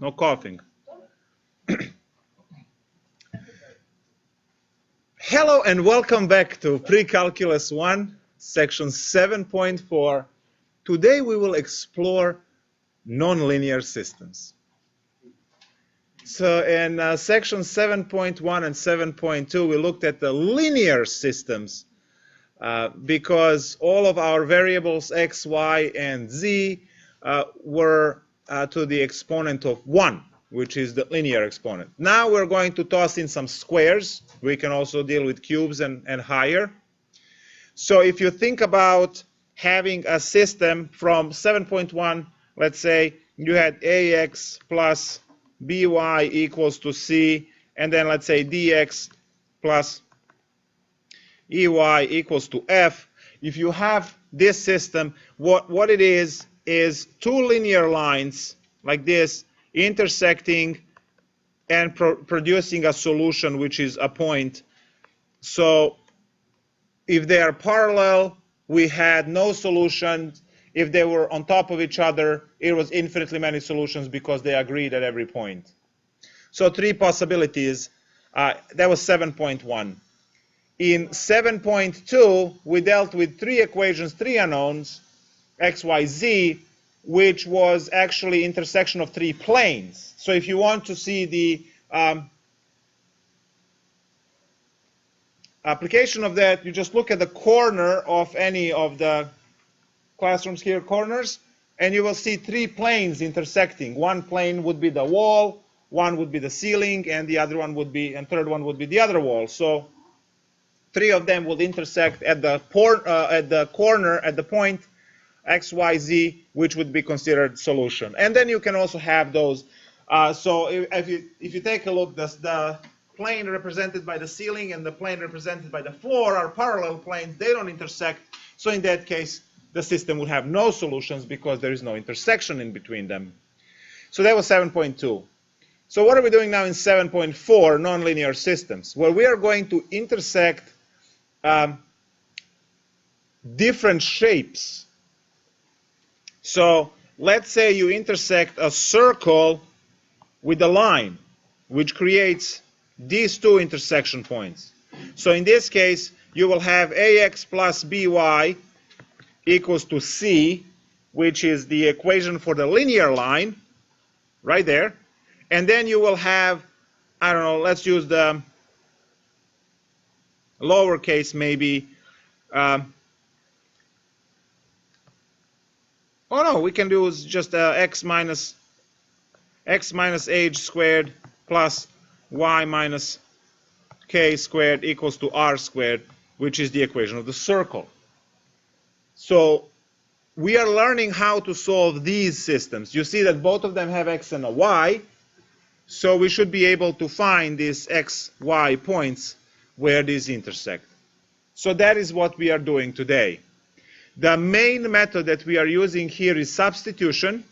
No coughing. Hello and welcome back to Precalculus 1, section 7.4. Today we will explore nonlinear systems. So in section 7.1 and 7.2 we looked at the linear systems because all of our variables x, y, and z were to the exponent of 1, which is the linear exponent. Now we're going to toss in some squares. We can also deal with cubes and higher. So if you think about having a system from 7.1, let's say you had ax plus by equals to c, and then let's say dx plus ey equals to f. If you have this system, what it is two linear lines like this intersecting and producing a solution which is a point. So if they are parallel, we had no solutions. If they were on top of each other, it was infinitely many solutions because they agreed at every point. So three possibilities. That was 7.1. In 7.2, we dealt with three equations, three unknowns, x, y, z, which was actually intersection of three planes. So if you want to see the application of that, you just look at the corner of any of the classrooms here, corners, and you will see three planes intersecting. One plane would be the wall, one would be the ceiling, and the other one would be, and third one would be the other wall. So three of them would intersect at the corner, at the point x, y, z, which would be considered solution. And then you can also have those. So if you take a look, the plane represented by the ceiling and the plane represented by the floor are parallel planes. They don't intersect. So in that case, the system would have no solutions because there is no intersection in between them. So that was 7.2. So what are we doing now in 7.4, nonlinear systems? Well, we are going to intersect different shapes. So let's say you intersect a circle with a line, which creates these two intersection points. So in this case, you will have ax plus by equals to c, which is the equation for the linear line, right there. And then you will have, I don't know, let's use the lowercase maybe. Oh no, we can do just x minus h squared plus y minus k squared equals to r squared, which is the equation of the circle. So we are learning how to solve these systems. You see that both of them have x and a y, so we should be able to find these x, y points where these intersect. So that is what we are doing today. The main method that we are using here is substitution.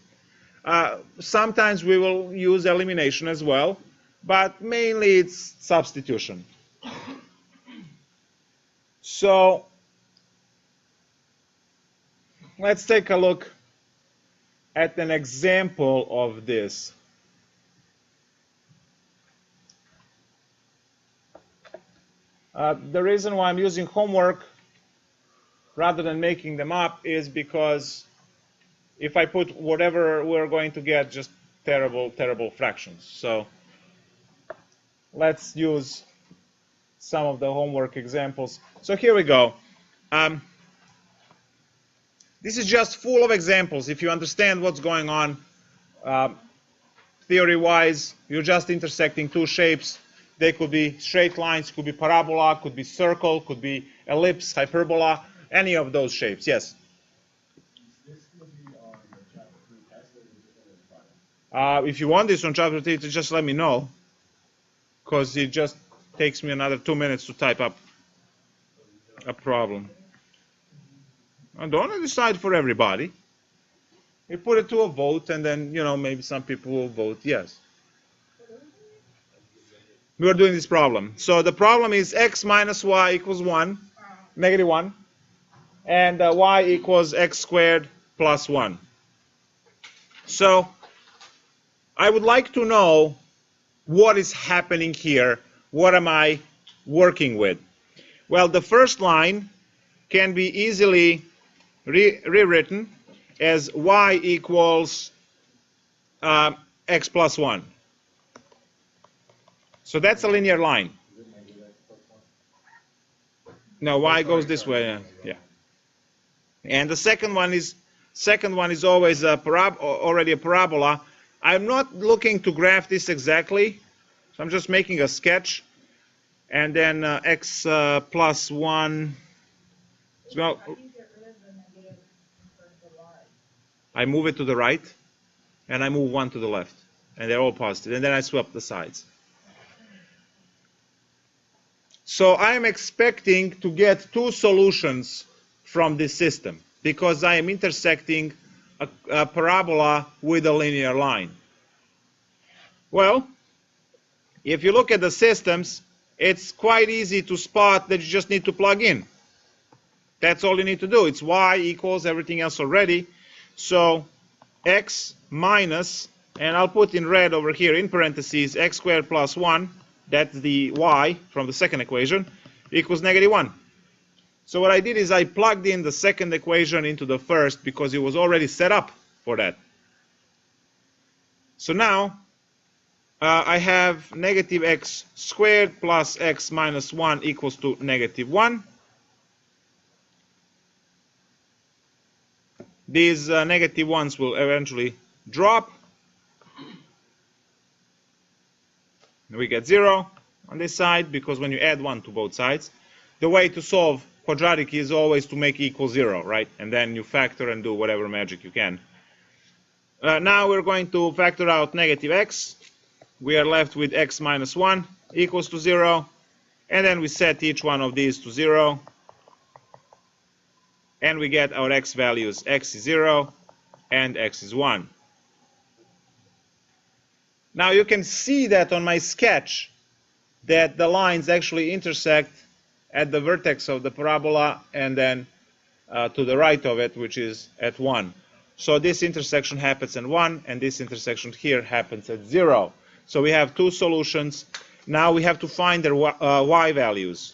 Sometimes we will use elimination as well, but mainly it's substitution. So let's take a look at an example of this. The reason why I'm using homework rather than making them up is because if I put whatever we're going to get, just terrible, terrible fractions. So let's use some of the homework examples. So here we go. This is just full of examples. If you understand what's going on, theory-wise, you're just intersecting two shapes. They could be straight lines, could be parabola, could be circle, could be ellipse, hyperbola, any of those shapes. Yes? Is this going to be on the chapter 3 test or is it going to be final? If you want this on chapter 3, just let me know, because it just takes me another 2 minutes to type up a problem. I don't decide for everybody. We put it to a vote, and then, maybe some people will vote yes. We are doing this problem. So the problem is x minus y equals 1, negative 1, and y equals x squared plus 1. So I would like to know what is happening here. What am I working with? Well, the first line can be easily rewritten as y equals x plus 1. So that's a linear line. No, y goes this way. Yeah. And the second one is always already a parabola. I'm not looking to graph this exactly, so I'm just making a sketch. And then x plus 1. So I move it to the right, and I move 1 to the left, and they're all positive. And then I swap the sides. So I am expecting to get two solutions from this system because I am intersecting a parabola with a linear line. Well, if you look at the systems, it's quite easy to spot that you just need to plug in. That's all you need to do. It's y equals everything else already. So x minus, and I'll put in red over here in parentheses, x squared plus 1, that's the y from the second equation, equals -1. So what I did is I plugged in the second equation into the first because it was already set up for that. So now I have negative x squared plus x minus 1 equals to -1. These negative ones will eventually drop. We get 0 on this side because when you add 1 to both sides, the way to solve quadratic is always to make equal 0, right? And then you factor and do whatever magic you can. Now we're going to factor out negative x. We are left with x minus 1 equals to 0. And then we set each one of these to 0. And we get our x values. X is 0 and x is 1. Now you can see that on my sketch that the lines actually intersect at the vertex of the parabola and then to the right of it, which is at 1. So this intersection happens at 1, and this intersection here happens at 0. So we have two solutions. Now we have to find their y values.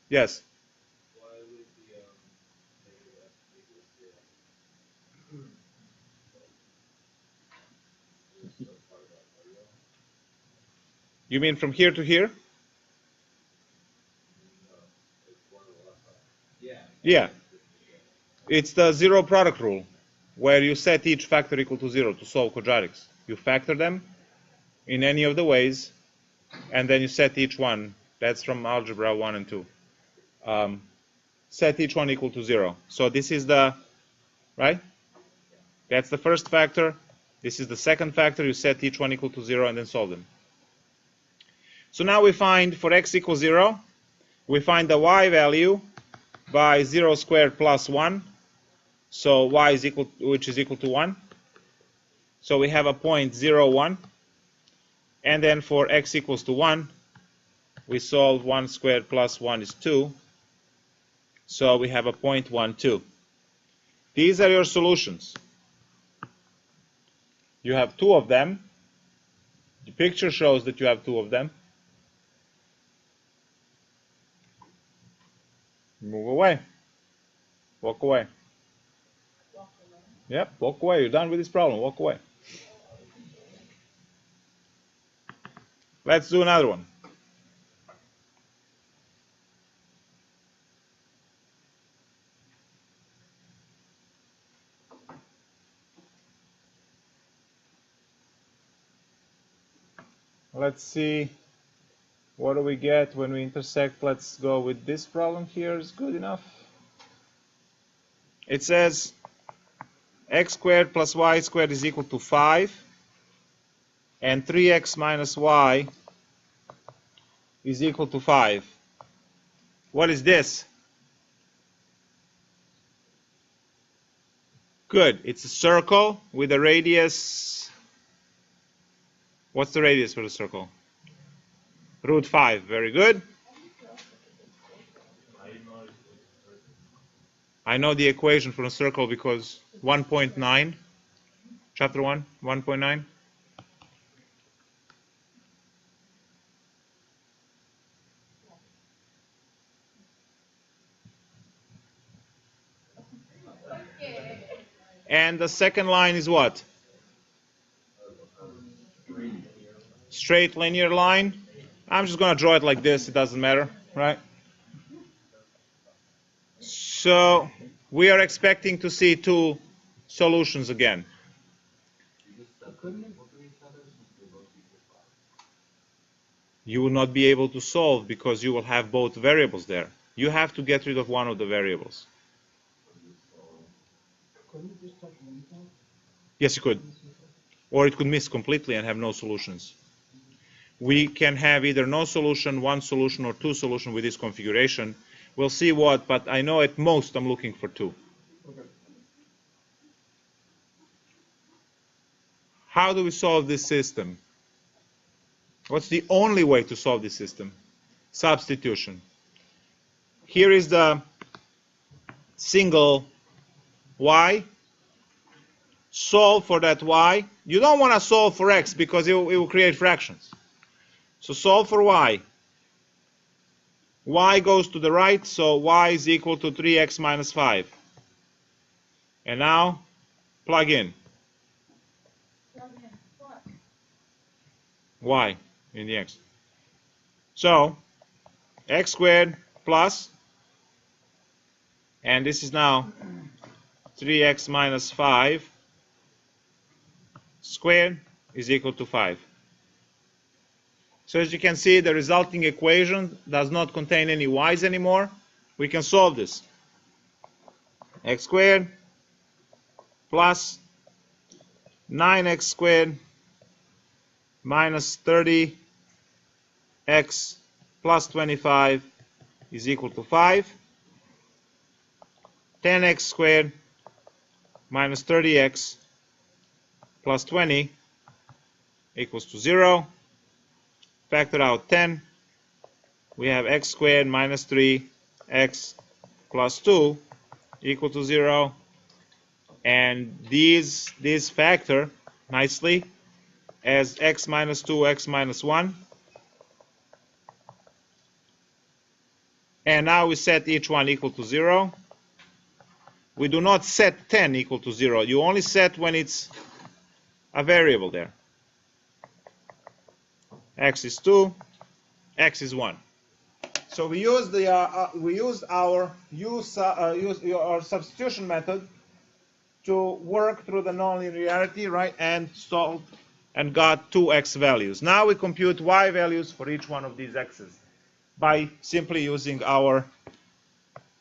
Yes? You mean from here to here? Yeah. It's the zero product rule, where you set each factor equal to 0 to solve quadratics. You factor them in any of the ways, and then you set each one. That's from algebra 1 and 2. Set each one equal to 0. So this is the, right? That's the first factor. This is the second factor. You set each one equal to 0 and then solve them. So now we find for x equals 0, we find the y value by 0 squared plus 1. So y is equal, which is equal to 1. So we have a point 0, 1. And then for x equals to 1, we solve 1 squared plus 1 is 2. So we have a point 1, 2. These are your solutions. You have two of them. The picture shows that you have two of them. Move away. Walk away. Yep, walk away. You're done with this problem. Walk away. Let's do another one. Let's see, what do we get when we intersect? Let's go with this problem here. Is good enough. It says x squared plus y squared is equal to 5, and 3x minus y is equal to 5. What is this? Good. It's a circle with a radius. What's the radius for the circle? Root 5. Very good. I know the equation for a circle because 1.9, chapter 1, 1.9. And the second line is what? Straight linear line. I'm just going to draw it like this. It doesn't matter, right? So we are expecting to see two solutions again. You will not be able to solve because you will have both variables there. You have to get rid of one of the variables. Yes, you could. Or it could miss completely and have no solutions. We can have either no solution, one solution, or two solutions with this configuration. We'll see what, but I know at most I'm looking for two. Okay. How do we solve this system? What's the only way to solve this system? Substitution. Here is the single y. Solve for that y. You don't want to solve for x because it will create fractions. So solve for y. Y goes to the right, so y is equal to 3x minus 5. And now plug in. Y in the x. So x squared plus, and this is now 3x minus 5 squared is equal to 5. So as you can see, the resulting equation does not contain any y's anymore. We can solve this. X squared plus 9x squared minus 30x plus 25 is equal to 5. 10x squared minus 30x plus 20 equals to 0. Factor out 10. We have x squared minus 3x plus 2 equal to 0. And these factor nicely as x minus 2, x minus 1. And now we set each one equal to 0. We do not set 10 equal to 0. You only set when it's a variable there. X is 2, x is 1. So we used our substitution method to work through the nonlinearity, right, and solve and got two x values. Now we compute y values for each one of these x's by simply using our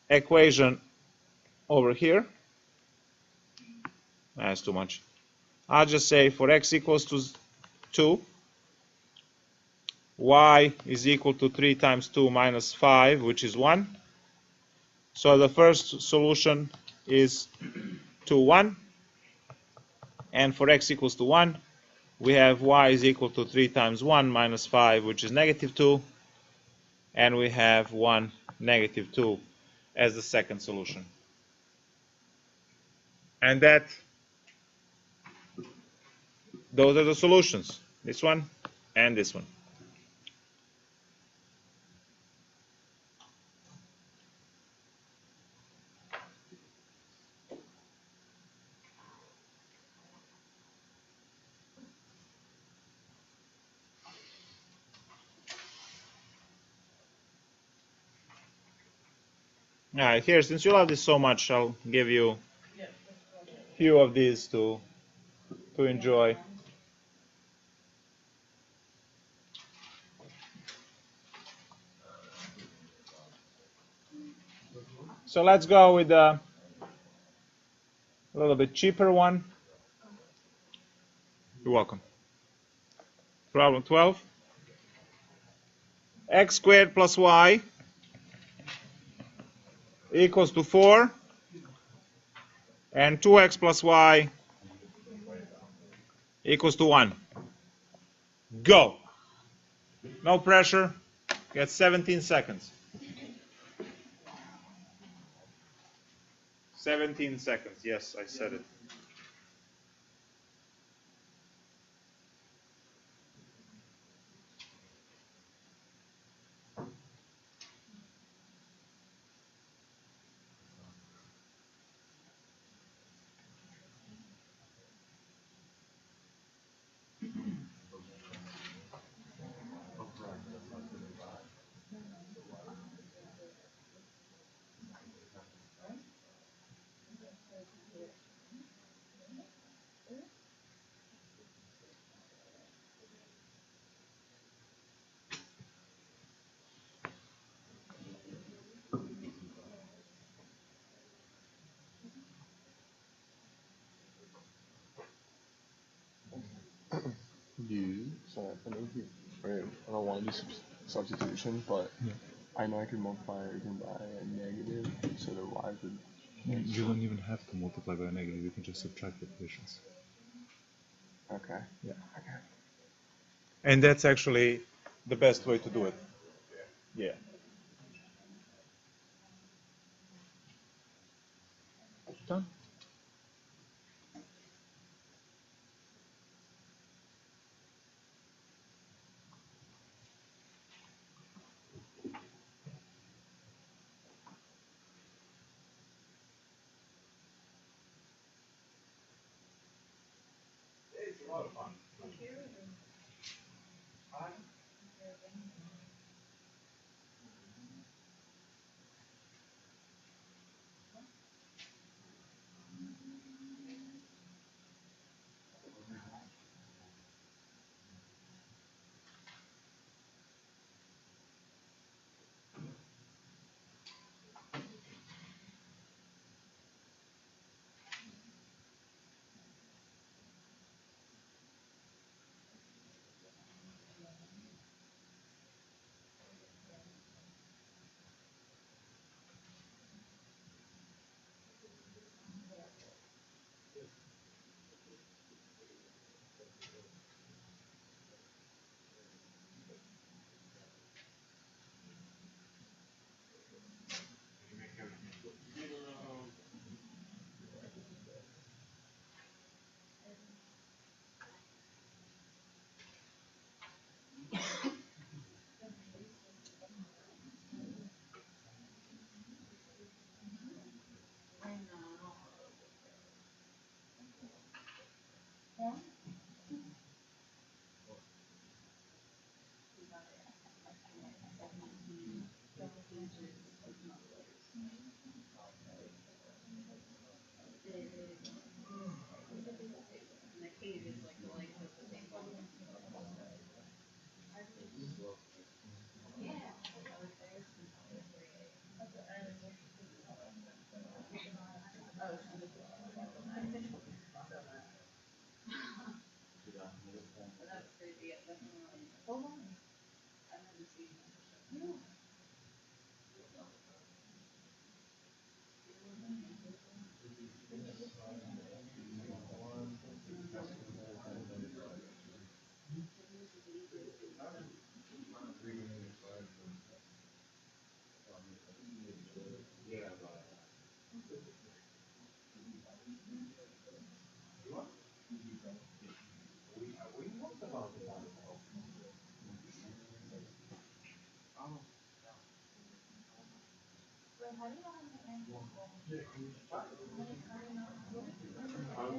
equation over here. That's too much. I'll just say for x equals to 2, y is equal to 3 times 2 minus 5, which is 1. So the first solution is 2, 1. And for x equals to 1, we have y is equal to 3 times 1 minus 5, which is negative 2. And we have 1, negative 2 as the second solution. And those are the solutions. This one and this one. All right, here, since you love this so much, I'll give you a few of these to enjoy. So let's go with a little bit cheaper one. You're welcome. Problem 12. X squared plus y equals to 4, and 2x plus y equals to 1. Go. No pressure. Get 17 seconds. 17 seconds. Yes, I said it. do, so I know I don't want to do substitution, but Yeah. I know I can multiply everything by a negative, so the y would. You don't even have to multiply by a negative, you can just subtract the equations. Okay. Yeah. Okay. And that's actually the best way to do it. Yeah. Done. It's a lot of fun.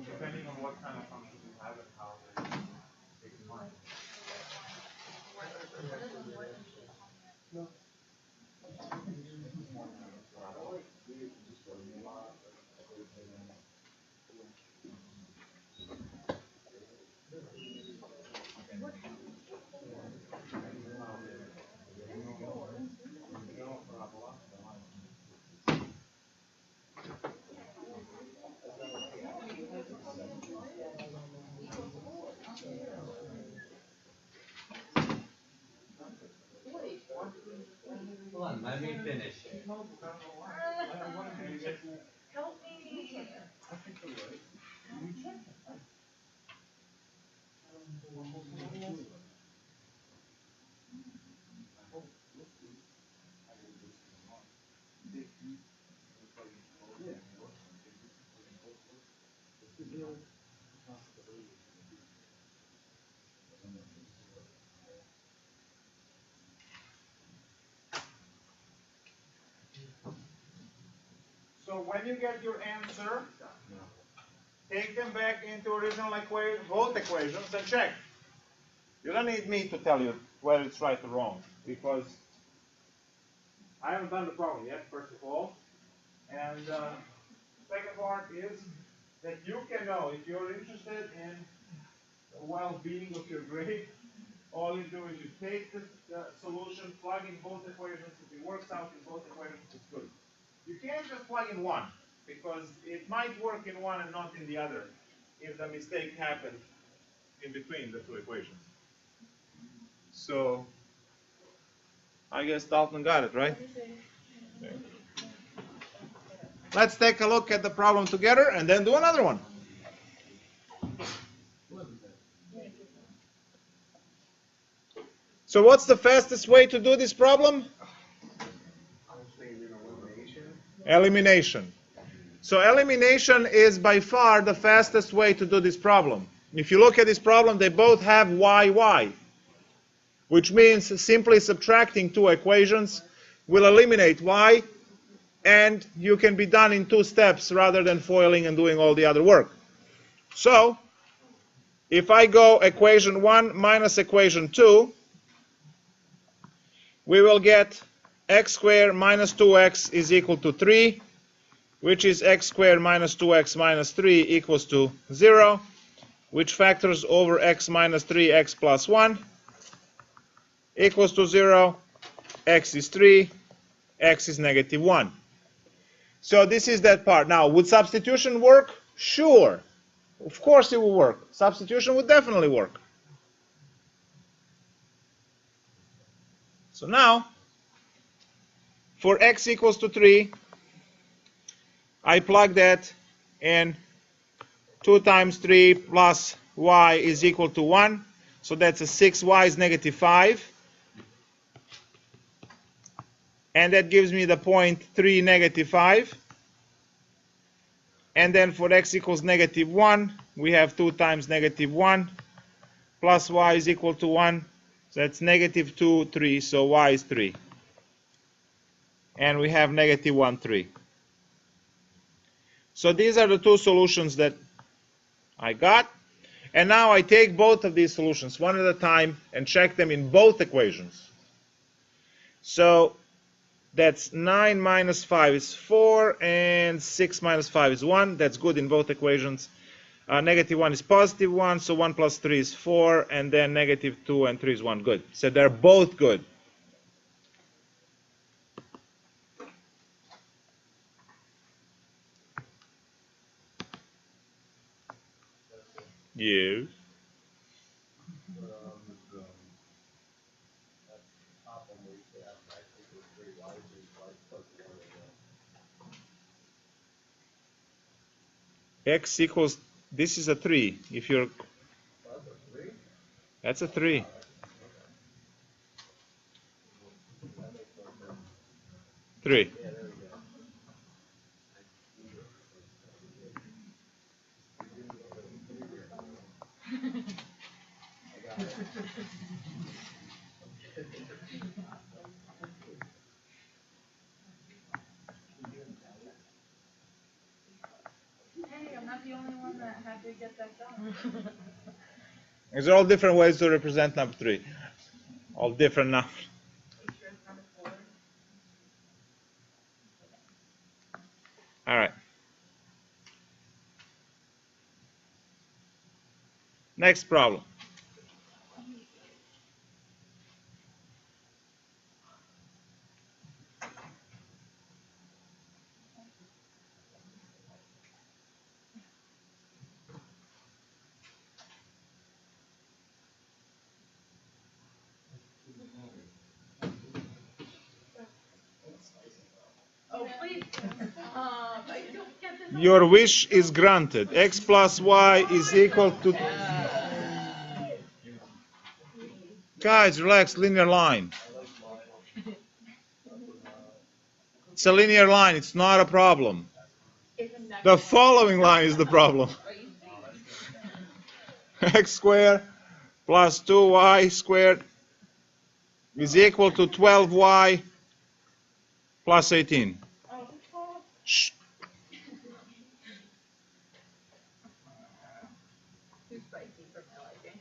Depending on what kind of functions you have and how they take in mind. Hold on, let me finish. Help me. So when you get your answer, take them back into original equation, both equations, and check. You don't need me to tell you whether it's right or wrong, because I haven't done the problem yet, first of all. And the second part is that you can know, if you're interested in the well-being of your grade, all you do is you take the solution, plug in both equations. If it works out in both equations, it's good. You can't just plug in one, because it might work in one and not in the other if the mistake happened in between the two equations. So I guess Dalton got it, right? Okay. Let's take a look at the problem together and then do another one. So what's the fastest way to do this problem? Elimination. So elimination is by far the fastest way to do this problem. If you look at this problem, they both have y, which means simply subtracting two equations will eliminate y, and you can be done in 2 steps rather than foiling and doing all the other work. So if I go equation 1 minus equation 2, we will get x squared minus 2x is equal to 3, which is x squared minus 2x minus 3 equals to 0, which factors over x minus 3x plus 1 equals to 0, x is 3, x is negative 1. So this is that part. Now, would substitution work? Sure. Of course it will work. Substitution would definitely work. So now, for x equals to 3, I plug that in. 2 times 3 plus y is equal to 1. So that's a 6y is negative 5. And that gives me the point 3, negative 5. And then for x equals negative 1, we have 2 times negative 1 plus y is equal to 1. So that's negative 2, 3. So y is 3. And we have negative 1, 3. So these are the two solutions that I got. And now I take both of these solutions one at a time and check them in both equations. So that's 9 minus 5 is 4, and 6 minus 5 is 1. That's good in both equations. Negative 1 is positive 1, so 1 plus 3 is 4, and then negative 2 and 3 is 1. Good. So they're both good. Yes. X equals, this is a 3. If you're, that's a 3. Three. Hey, I'm not the only one that had to get that done. These are all different ways to represent number 3. All different numbers. Make sure it's number 4. All right. Next problem. Oh, please. I don't get the Your wish is granted. X plus y is equal to... Guys, relax. Linear line. It's a linear line. It's not a problem. The following line is the problem. X squared plus 2y squared is equal to 12y plus 18. Shh. Too spicy for my liking.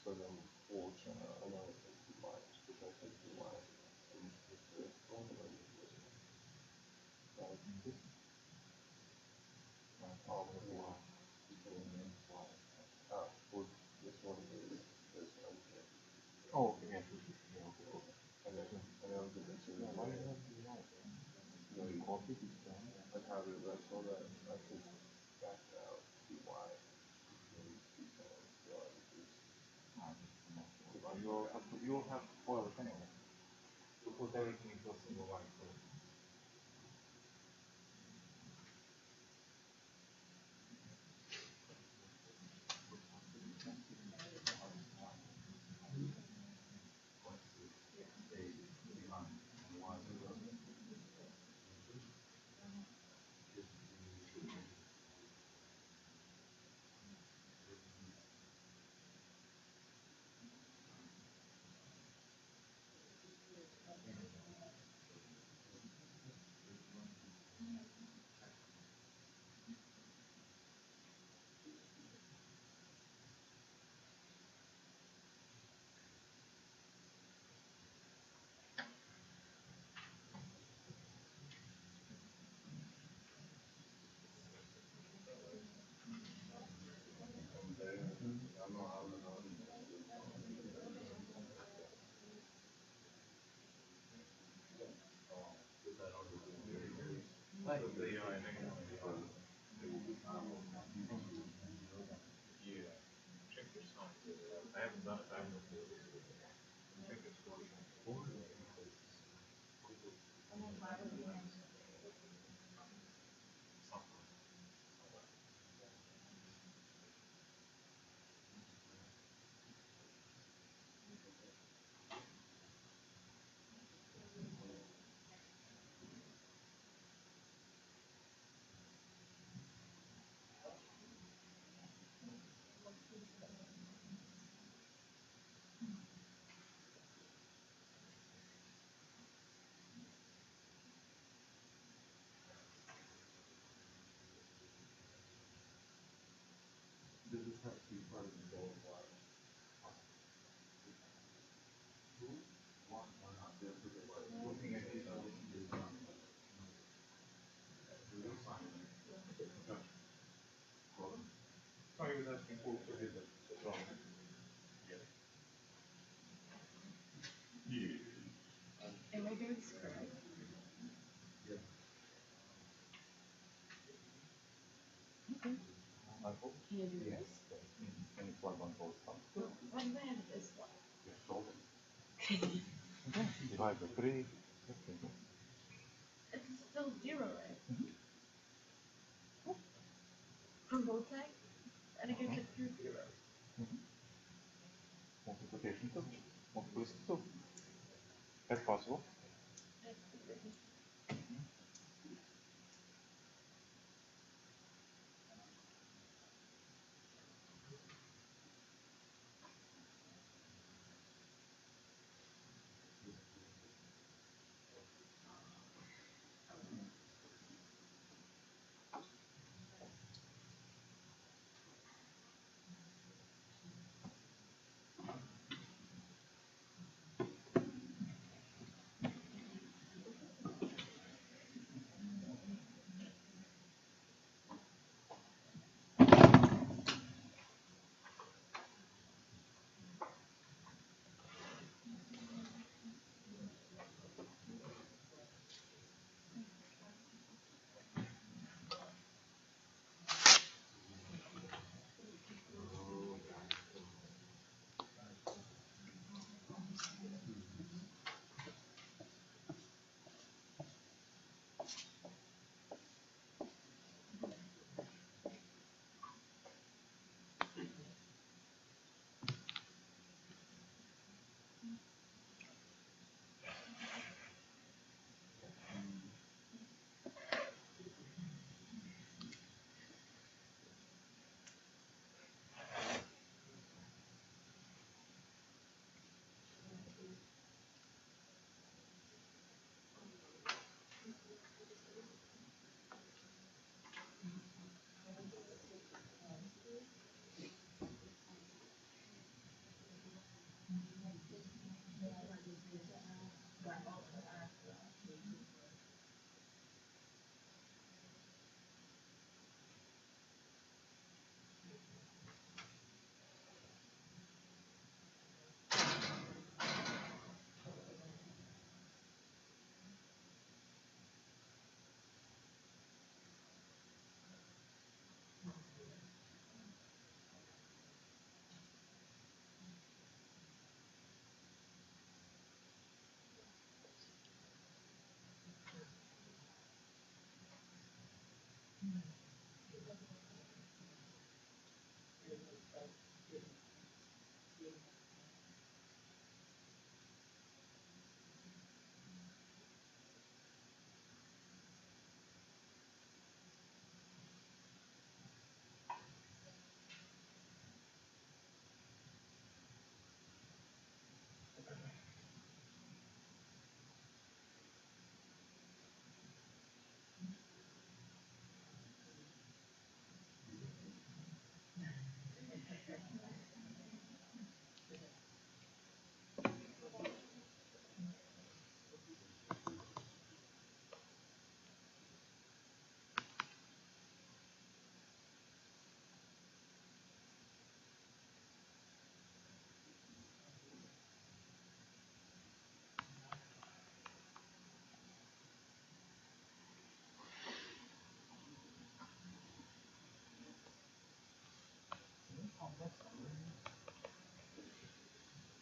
So then 4 channel, I know it's 2 lines, which I think 2 lines. And if the phone number is missing, right? Oh, for the line. Well, this one is this one here. Oh, okay, yeah, yeah, okay, cool. And then the missing. Yeah, why do you have to do that? No, you Copy this down. I have it right so that I could back out TY. So I would just. You'll have to spoil it anyway. You put everything into a single line, so. I haven't done it, I haven't looked at it. Check your score. Does this have to be part of the goal of life? Looking at this one is oh, he was asking who did the drawing. Am I doing script? I hope. Can you do Yes. this? Can you plug on both sides? Well, why do I have this one? Your shoulder. Divide by 3. Okay. It's still 0, right? From both sides? And it gives it 2 zeros. Multiplication 2. Multiples 2. That's possible. That's the thing.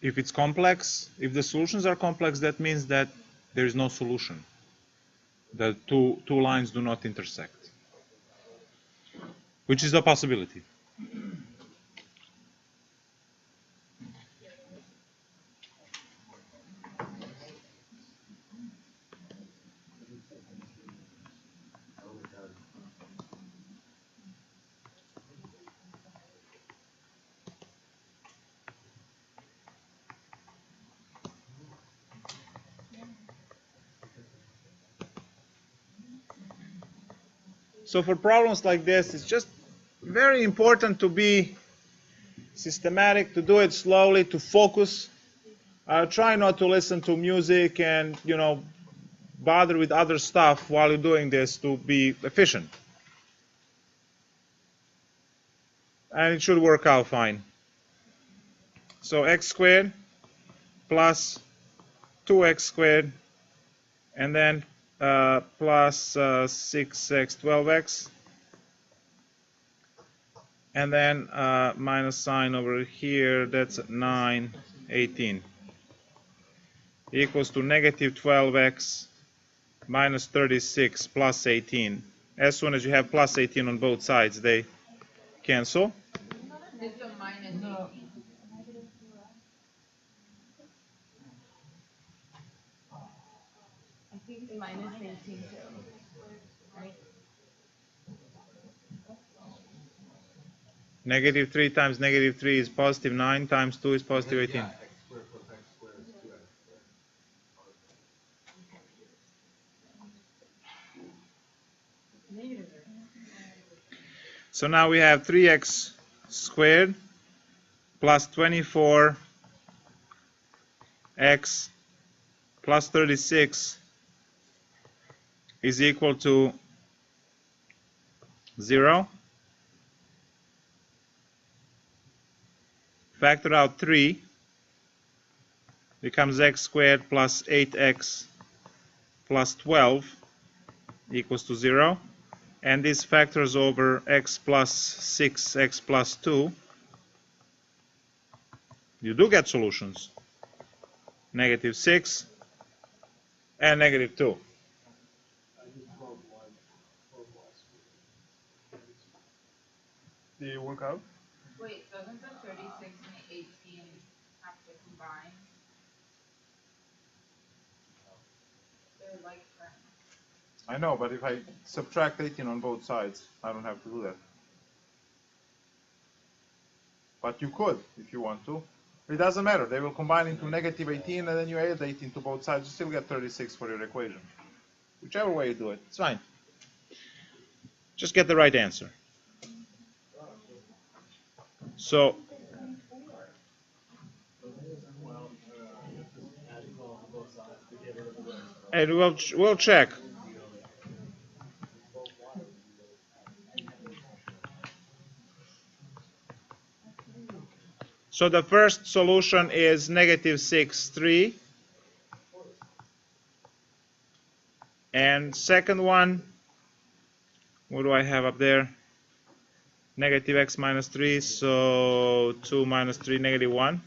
If it's complex, if the solutions are complex, that means that there is no solution. The two lines do not intersect, which is a possibility. So for problems like this, it's just very important to be systematic, to do it slowly, to focus. Try not to listen to music and, bother with other stuff while you're doing this to be efficient. And it should work out fine. So x squared plus 2x squared, and then plus 6x 12x, and then minus sign over here, that's 9 18, equals to negative 12x minus 36 plus 18. As soon as you have plus 18 on both sides, they cancel. minus No. 18. I think it's minus 18 too. Right? Negative 3 times negative 3 is positive 9 times 2 is positive 18. Yeah, x squared plus x squared is 2x squared. So now we have 3x squared plus 24x plus 36 is equal to 0. Factor out 3 becomes x squared plus 8x plus 12 equals to 0. And this factors over x plus 6, x plus 2. You do get solutions. Negative 6 and negative 2. Do you work out? Wait, doesn't the 36 and 18 have to combine? They're like friends. I know, but if I subtract 18 on both sides, I don't have to do that. But you could, if you want to. It doesn't matter. They will combine into negative 18, and then you add 18 to both sides. You still get 36 for your equation. Whichever way you do it, it's fine. Just get the right answer. So, and we'll check. So the first solution is negative 6, 3. And second one, what do I have up there? Negative x minus 3, so 2 minus 3, negative 1.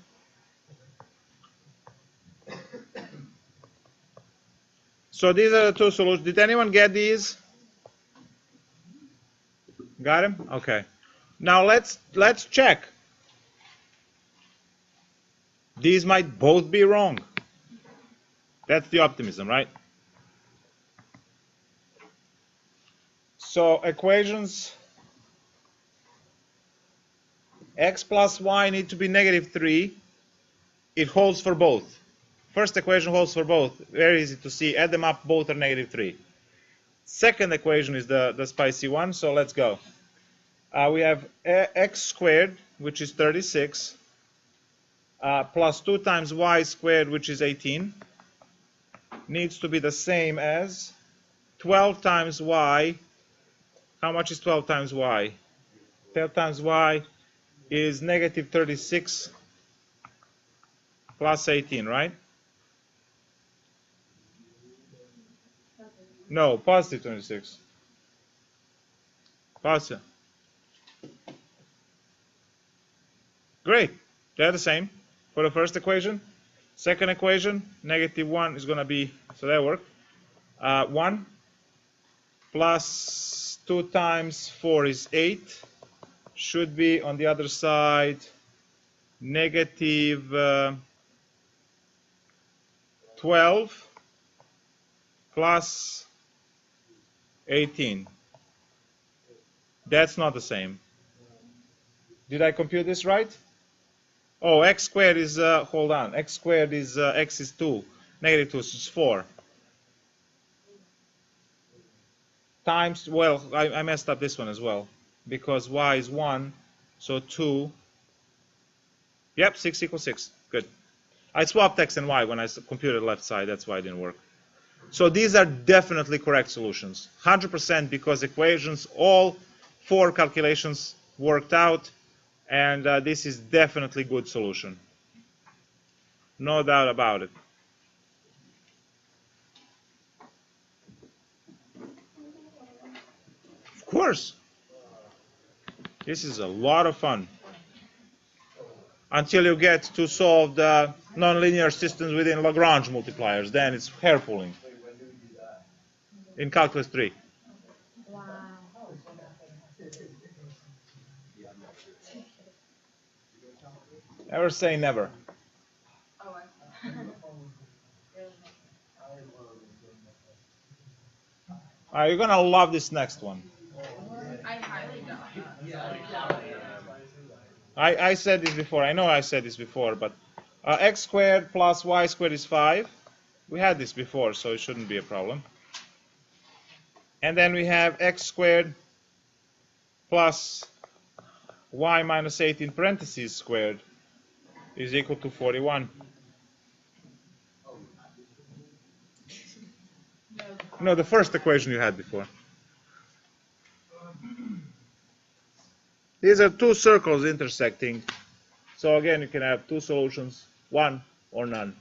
So these are the two solutions. Did anyone get these? Got him? Okay. Now let's check. These might both be wrong. That's the optimism, right? So equations x plus y need to be negative 3. It holds for both. First equation holds for both. Very easy to see. Add them up, both are negative 3. Second equation is the spicy one, so let's go. We have x squared, which is 36, plus 2 times y squared, which is 18, needs to be the same as 12 times y. How much is 12 times y? 12 times y is negative 36 plus 18, right? No, positive 26. Positive. Great. They're the same for the first equation. Second equation, negative 1 is going to be, so that worked. 1 plus 2 times 4 is 8. Should be on the other side negative 12 plus 18. That's not the same. Did I compute this right? Oh, x squared is, hold on, x squared is, x is 2. Negative 2 is 4. Times, well, I messed up this one as well. Because y is 1, so 2. Yep, 6 equals 6. Good. I swapped x and y when I computed left side. That's why it didn't work. So these are definitely correct solutions. 100% because equations, all 4 calculations worked out. And this is definitely good solution. No doubt about it. Of course. This is a lot of fun. Until you get to solve the nonlinear systems within Lagrange multipliers. Then it's hair pulling. In Calculus 3. Wow. Never say never. Oh, I see. Really nice. You're gonna love this next one. I highly doubt that. I said this before. I know I said this before, but x squared plus y squared is 5. We had this before, so it shouldn't be a problem. And then we have x squared plus y minus 8 in parentheses squared is equal to 41. No, the first equation you had before. These are two circles intersecting. So again, you can have two solutions, one or none.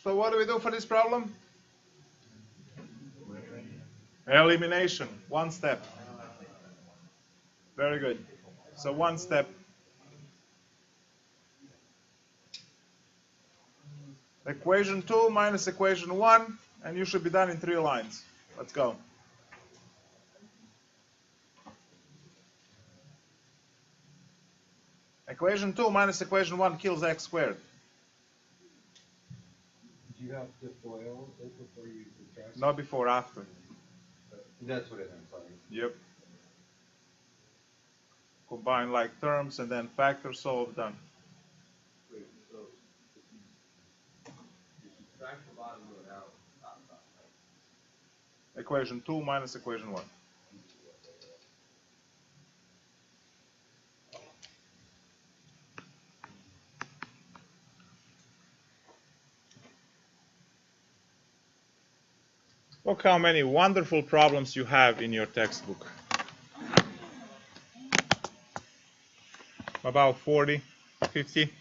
So what do we do for this problem? Elimination. One step. Very good. So one step. Equation 2 minus equation 1, and you should be done in 3 lines. Let's go. Equation 2 minus equation 1 kills x squared. Do you have to FOIL it before you subtract? Not before, after. That's what it meant, sorry. Yep. Combine like terms and then factor, solve, done. Wait, so if you subtract the bottom of it out, right? Equation 2 minus equation 1. Look how many wonderful problems you have in your textbook. About 40, 50.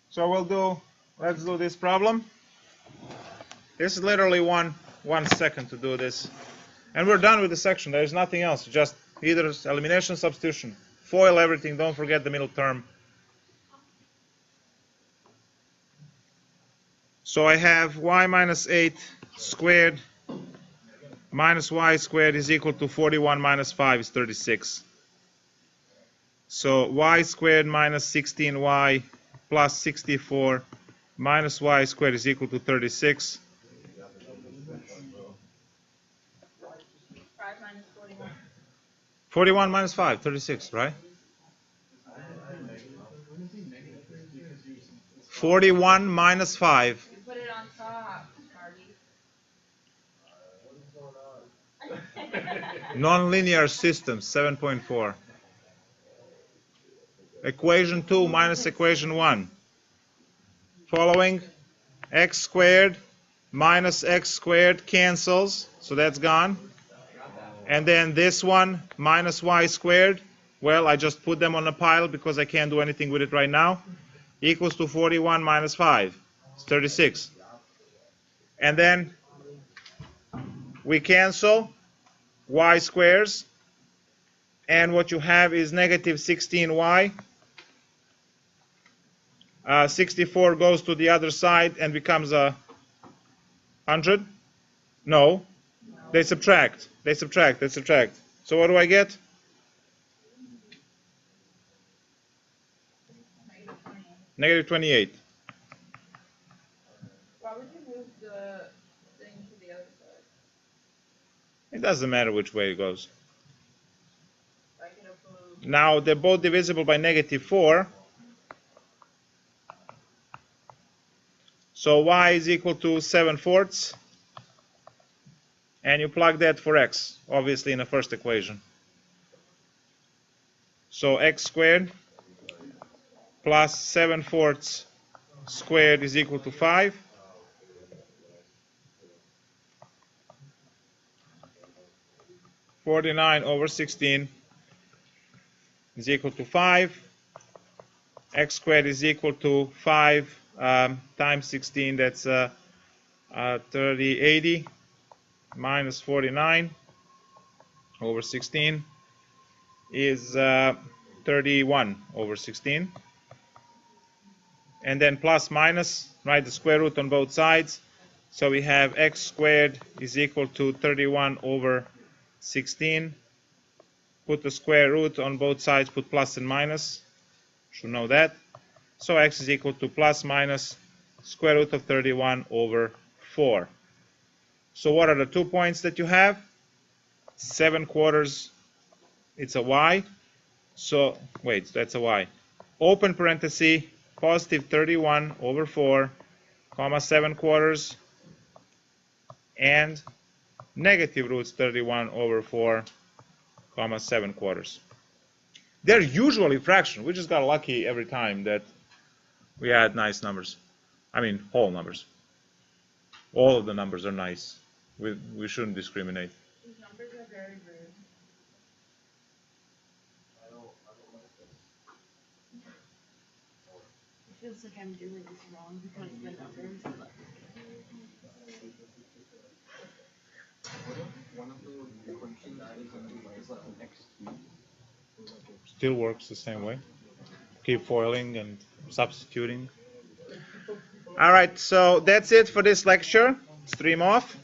So let's do this problem. This is literally one second to do this. And we're done with the section. There's nothing else. Just either elimination, substitution. FOIL everything. Don't forget the middle term. So I have y minus 8 squared minus y squared is equal to 41 minus 5 is 36. So y squared minus 16y plus 64 minus y squared is equal to 36. 5 minus 41. 41 minus 5, 36, right? 41 minus 5. You put it on top, Marty. Nonlinear systems, 7.4. Equation 2 minus equation 1. Following, x squared minus x squared cancels, so that's gone. And then this one minus y squared, well, I just put them on a pile because I can't do anything with it right now, equals to 41 minus 5. It's 36. And then we cancel y squares, and what you have is negative 16y. 64 goes to the other side and becomes 100. No, they subtract. They subtract. So what do I get? Negative 28. Why would you move the thing to the other side? It doesn't matter which way it goes. I could have moved. Now they're both divisible by negative 4. So y is equal to 7/4. and you plug that for x, obviously in the first equation. So x squared plus 7/4 squared is equal to 5. (49/16) is equal to 5. X squared is equal to 5 times 16, that's 3080 minus 49/16 is 31/16. And then plus minus, write the square root on both sides. So we have x squared is equal to 31/16. Put the square root on both sides, put plus and minus. Should know that. So x is equal to plus minus square root of 31/4. So what are the 2 points that you have? 7/4, it's a y. So, wait, that's a y. Open parenthesis, positive 31/4, comma 7/4, and negative roots 31/4, comma 7/4. They're usually fractions. We just got lucky every time that we had nice numbers. I mean, whole numbers. All of the numbers are nice. We shouldn't discriminate. These numbers are very rude. It feels like I'm doing this wrong because the numbers, but One of the equations is like an x cube. Still works the same way. Keep foiling and substituting. All right, so that's it for this lecture. Stream off.